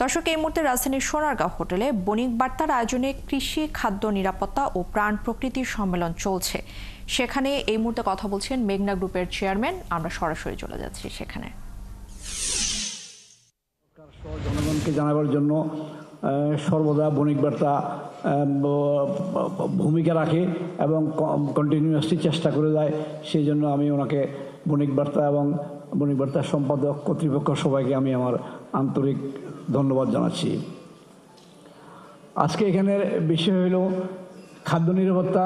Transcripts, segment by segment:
দর্শক, এই মুহূর্তে রাজধানীর সোনারগাঁও হোটেলে বণিক বার্তার আয়োজনে কৃষি, খাদ্য নিরাপত্তা ও প্রাণ প্রকৃতির সম্মেলন চলছে। সেখানে এই মুহূর্তে কথা বলছেন মেঘনা গ্রুপের চেয়ারম্যান। আমরা সরাসরি চলে যাচ্ছি সেখানে। জনগণকে জানাবার জন্য সর্বদা বণিক বার্তা ভূমিকা রাখে এবং কন্টিনিউয়াসলি চেষ্টা করে যায়। সেই জন্য আমি ওনাকে বণিক বার্তা এবং বণিক বার্তার সম্পাদক কর্তৃপক্ষ সবাইকে আমি আমার আন্তরিক ধন্যবাদ জানাচ্ছি। আজকে এখানের বিষয় হলো খাদ্য নিরাপত্তা,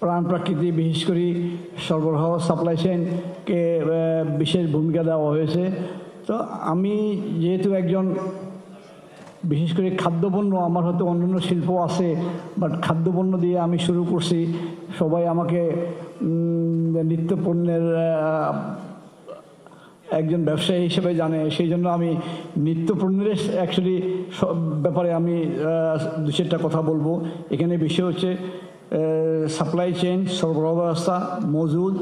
প্রাণ প্রকৃতি, বিশেষ করে সরবরাহ সাপ্লাই চেইনকে বিশেষ ভূমিকা দেওয়া হয়েছে। তো আমি যেহেতু একজন বিশেষ করে খাদ্যপণ্য, আমার হয়তো অন্যান্য শিল্প আছে, বাট খাদ্যপণ্য দিয়ে আমি শুরু করছি। সবাই আমাকে নিত্যপণ্যের একজন ব্যবসায়ী হিসেবে জানে। সেই জন্য আমি নিত্যপণ্যের অ্যাকচুয়ালি ব্যাপারে আমি দু চারটা কথা বলবো। এখানে বিষয় হচ্ছে সাপ্লাই চেইন, সরবরাহ ব্যবস্থা, মজুদ,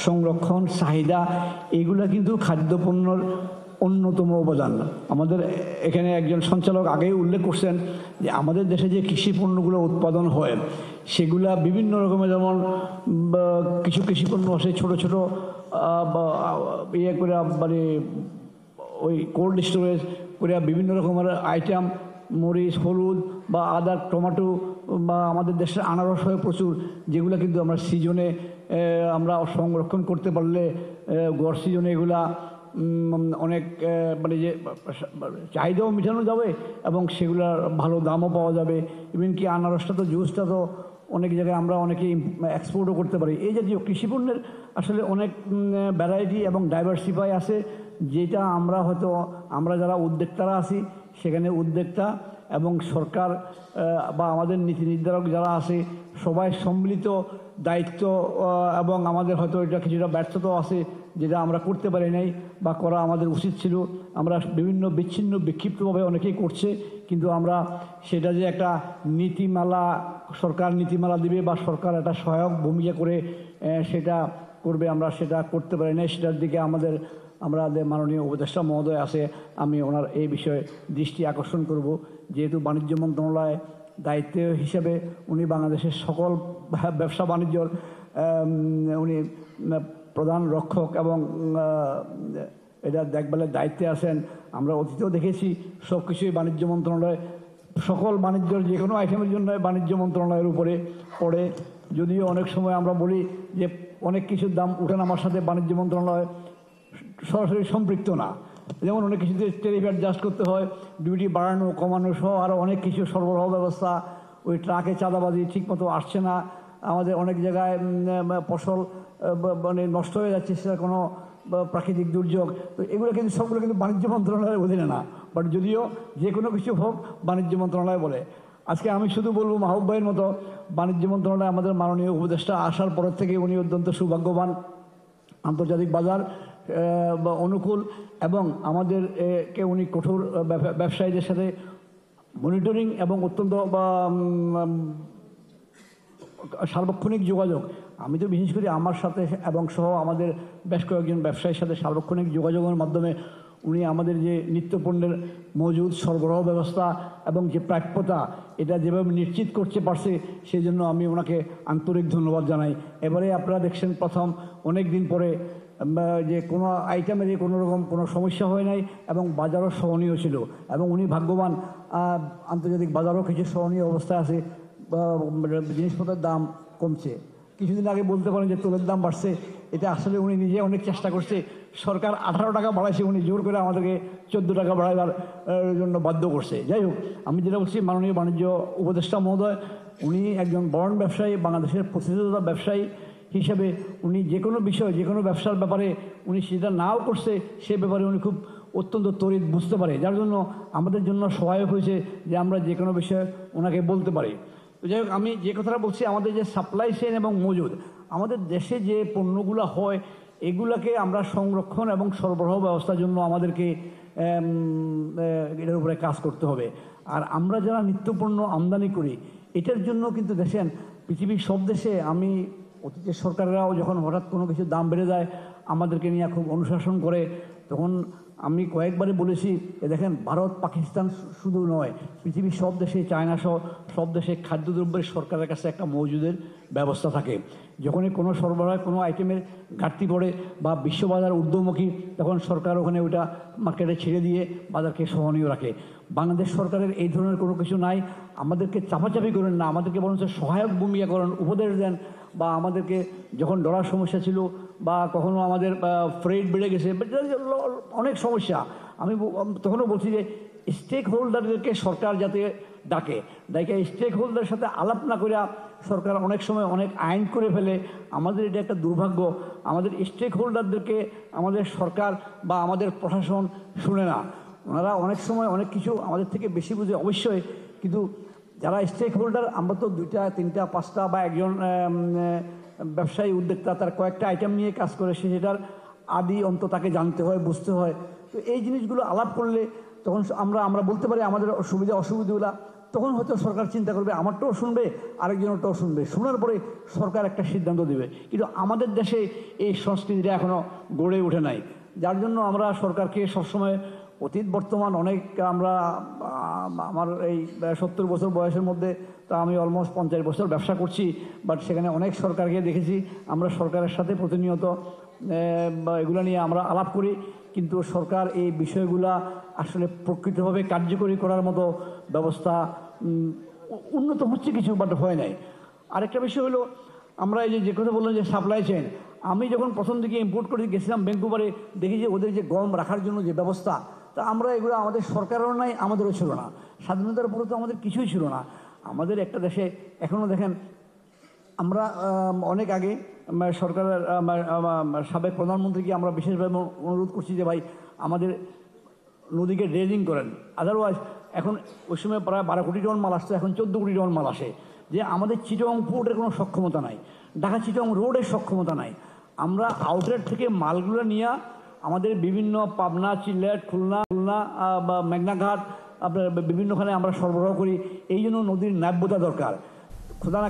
সংরক্ষণ, চাহিদা, এগুলা কিন্তু খাদ্যপণ্যর অন্যতম উপাদান। আমাদের এখানে একজন সঞ্চালক আগেই উল্লেখ করছেন যে আমাদের দেশে যে কৃষি পণ্যগুলো উৎপাদন হয় সেগুলা বিভিন্ন রকমের, যেমন কিছু কৃষি পণ্য আছে ছোটো ছোটো ইয়ে করে, মানে ওই কোল্ড স্টোরেজ করে বিভিন্ন রকমের আইটেম, মরিচ, হলুদ বা আদা, টমেটো বা আমাদের দেশের আনারস হয় প্রচুর, যেগুলো কিন্তু আমরা সিজনে আমরা সংরক্ষণ করতে পারলে গড় সিজনে এগুলা অনেক মানে যে চাহিদাও মেটানো যাবে এবং সেগুলার ভালো দামও পাওয়া যাবে। ইভেন কি আনারসটা তো, জুসটা তো অনেক জায়গায় আমরা অনেকে এক্সপোর্টও করতে পারি। এই জাতীয় কৃষিপণ্যের আসলে অনেক ভ্যারাইটি এবং ডাইভার্সিফাই আছে, যেটা আমরা হয়তো আমরা যারা উদ্যোক্তারা আছি সেখানে উদ্যোক্তা এবং সরকার বা আমাদের নীতি নির্ধারক যারা আছে সবাই সম্মিলিত দায়িত্ব এবং আমাদের হয়তো এটা কিছুটা ব্যর্থতাও আছে, যেটা আমরা করতে পারি নাই বা করা আমাদের উচিত ছিল। আমরা বিভিন্ন বিচ্ছিন্ন বিক্ষিপ্তভাবে অনেকেই করছে, কিন্তু আমরা সেটা যে একটা নীতিমালা, সরকার নীতিমালা দিবে বা সরকার একটা সহায়ক ভূমিকা করে সেটা করবে, আমরা সেটা করতে পারি নাই। সেটার দিকে আমাদের মাননীয় উপদেষ্টা মহোদয় আছে, আমি ওনার এই বিষয়ে দৃষ্টি আকর্ষণ করব। যেহেতু বাণিজ্য মন্ত্রণালয় দায়িত্ব হিসেবে উনি বাংলাদেশের সকল ব্যবসা বাণিজ্যর উনি প্রধান রক্ষক এবং এটা দেখভালের দায়িত্বে আছেন। আমরা অতীতেও দেখেছি সব কিছুই বাণিজ্য মন্ত্রণালয়, সকল বাণিজ্যর যে কোনো আইটেমের জন্য বাণিজ্য মন্ত্রণালয়ের উপরে পড়ে। যদিও অনেক সময় আমরা বলি যে অনেক কিছুর দাম ওঠানামার সাথে বাণিজ্য মন্ত্রণালয় সরাসরি সম্পৃক্ত না। যেমন অনেক কিছুতে ট্যারিফ অ্যাডজাস্ট করতে হয়, ডিউটি বাড়ানো কমানো সহ আরও অনেক কিছু, সরবরাহ ব্যবস্থা, ওই ট্রাকে চাঁদাবাজি ঠিকমতো আসছে না, আমাদের অনেক জায়গায় ফসল মানে নষ্ট হয়ে যাচ্ছে, সেটা কোনো প্রাকৃতিক দুর্যোগ। তো এগুলো কিন্তু সবগুলো কিন্তু বাণিজ্য মন্ত্রণালয়ের অধীনে না, বাট যদিও যে কোনো কিছু হোক বাণিজ্য মন্ত্রণালয় বলে। আজকে আমি শুধু বলবো মাহবুব ভাইয়ের মতো বাণিজ্য মন্ত্রণালয় আমাদের মাননীয় উপদেষ্টা আসার পরের থেকে উনি অত্যন্ত সৌভাগ্যবান। আন্তর্জাতিক বাজার অনুকূল এবং আমাদের কে উনি কঠোর ব্যবসায়ীদের সাথে মনিটরিং এবং অত্যন্ত সার্বক্ষণিক যোগাযোগ। আমি তো বিশেষ করে আমার সাথে এবং সহ আমাদের বেশ কয়েকজন ব্যবসায়ীর সাথে সার্বক্ষণিক যোগাযোগের মাধ্যমে উনি আমাদের যে নিত্যপণ্যের মজুদ, সরবরাহ ব্যবস্থা এবং যে প্রাপ্যতা, এটা যেভাবে নিশ্চিত করতে পারছে সেই জন্য আমি ওনাকে আন্তরিক ধন্যবাদ জানাই। এবারে আপনারা দেখছেন প্রথম অনেক দিন পরে যে কোনো আইটেমে যে কোনো রকম কোনো সমস্যা হয় নাই এবং বাজারও সহনীয় ছিল এবং উনি ভাগ্যবান, আন্তর্জাতিক বাজারও কিছু সহনীয় অবস্থায় আছে, জিনিসপত্রের দাম কমছে। কিছুদিন আগে বলতে পারেন যে তেলের দাম বাড়ছে, এটা আসলে উনি নিজে অনেক চেষ্টা করছে। সরকার 18 টাকা বাড়াইছে, উনি জোর করে আমাদেরকে 14 টাকা বাড়াইবার জন্য বাধ্য করছে। যাই হোক, আমি যেটা বলছি, মাননীয় বাণিজ্য উপদেষ্টা মহোদয় উনি একজন বড় ব্যবসায়ী, বাংলাদেশের প্রতিষ্ঠিত ব্যবসায়ী হিসেবে উনি যে কোনো বিষয়, যে কোনো ব্যবসার ব্যাপারে উনি সেটা নাও করছে, সে ব্যাপারে উনি খুব অত্যন্ত তড়িৎ বুঝতে পারে, যার জন্য আমাদের জন্য সহায়ক হয়েছে যে আমরা যে কোনো বিষয়ে ওনাকে বলতে পারি। তো যাই হোক, আমি যে কথাটা বলছি, আমাদের যে সাপ্লাই চেইন এবং মজুদ, আমাদের দেশে যে পণ্যগুলো হয় এগুলাকে আমরা সংরক্ষণ এবং সরবরাহ ব্যবস্থার জন্য আমাদেরকে এটার উপরে কাজ করতে হবে। আর আমরা যারা নিত্যপণ্য আমদানি করি এটার জন্য কিন্তু দেখেন পৃথিবীর সব দেশে, আমি অতীতের সরকাররাও যখন হঠাৎ কোনো কিছু দাম বেড়ে যায় আমাদেরকে নিয়ে খুব অনুশাসন করে, তখন আমি কয়েকবারই বলেছি দেখেন ভারত পাকিস্তান শুধু নয়, পৃথিবীর সব দেশে, চায়না সহ সব দেশে খাদ্যদ্রব্যের সরকারের কাছে একটা মজুদের ব্যবস্থা থাকে। যখনই কোনো সরবরাহ কোনো আইটেমের ঘাটতি পড়ে বা বিশ্ববাজার ঊর্ধ্বমুখী, তখন সরকার ওখানে ওইটা মার্কেটে ছেড়ে দিয়ে বাজারকে সহনীয় রাখে। বাংলাদেশ সরকারের এই ধরনের কোনো কিছু নাই। আমাদেরকে চাপাচাপি করেন না, আমাদেরকে বরঞ্চ সহায়ক ভূমিকা করেন, উপদেশ দেন, বা আমাদেরকে যখন ডলার সমস্যা ছিল বা কখনো আমাদের ফ্রেট বেড়ে গেছে, অনেক সমস্যা, আমি তখনও বলছি যে স্টেক হোল্ডারদেরকে সরকার যাতে ডাকে স্টেক হোল্ডারের সাথে আলাপ না করে সরকার অনেক সময় অনেক আইন করে ফেলে। আমাদের এটা একটা দুর্ভাগ্য, আমাদের স্টেক হোল্ডারদেরকে আমাদের সরকার বা আমাদের প্রশাসন শুনে না। ওনারা অনেক সময় অনেক কিছু আমাদের থেকে বেশি বুঝে অবশ্যই, কিন্তু যারা স্টেক হোল্ডার, আমরা তো 2টা 3টা 5টা বা একজন ব্যবসায়ী উদ্যোক্তা তার কয়েকটা আইটেম নিয়ে কাজ করে, সেটার আদি অন্ত তাকে জানতে হয়, বুঝতে হয়। তো এই জিনিসগুলো আলাপ করলে তখন আমরা বলতে পারি আমাদের সুবিধা অসুবিধাগুলো, তখন হয়তো সরকার চিন্তা করবে আমারটাও শুনবে, আরেকজনেরটাও শুনবে, শোনার পরে সরকার একটা সিদ্ধান্ত দেবে। কিন্তু আমাদের দেশে এই সংস্কৃতিটা এখনও গড়ে ওঠে নাই, যার জন্য আমরা সরকারকে সবসময় অতীত বর্তমান অনেক আমার এই 70 বছর বয়সের মধ্যে তা আমি অলমোস্ট 50 বছর ব্যবসা করছি, বাট সেখানে অনেক সরকারকে দেখেছি। আমরা সরকারের সাথে প্রতিনিয়ত এগুলো নিয়ে আমরা আলাপ করি, কিন্তু সরকার এই বিষয়গুলা আসলে প্রকৃতভাবে কার্যকরী করার মতো ব্যবস্থা উন্নত হচ্ছে কিছু, বাট হয় নাই। আরেকটা বিষয় হলো, আমরা এই যে কথা বললাম যে সাপ্লাই চেইন, আমি যখন প্রথম দিকে ইম্পোর্ট করে গেছিলাম ভ্যাঙ্কুভারে, দেখি যে ওদের যে গম রাখার জন্য যে ব্যবস্থা, তা আমরা এগুলো আমাদের সরকারেরও নাই, আমাদেরও ছিল না। স্বাধীনতার পরে তো আমাদের কিছুই ছিল না। আমাদের একটা দেশে এখনও দেখেন, আমরা অনেক আগে সরকারের সাবেক প্রধানমন্ত্রীকে আমরা বিশেষভাবে অনুরোধ করছি যে ভাই আমাদের নদীকে ড্রেজিং করেন, আদারওয়াইজ এখন ওই সময় প্রায় 12 কোটি টন মাল আসতো, এখন 14 কোটি টন মাল আসে। যে আমাদের চিটং পোর্টের কোনো সক্ষমতা নাই, ঢাকা চিটং রোডের সক্ষমতা নাই। আমরা আউটলেট থেকে মালগুলো নিয়ে আমাদের বিভিন্ন পাবনা, সিলেট, খুলনা বা মেঘনাঘাট, আপনার বিভিন্নখানে আমরা সরবরাহ করি। এই জন্য নদীর নাব্যতা দরকার। খোদা না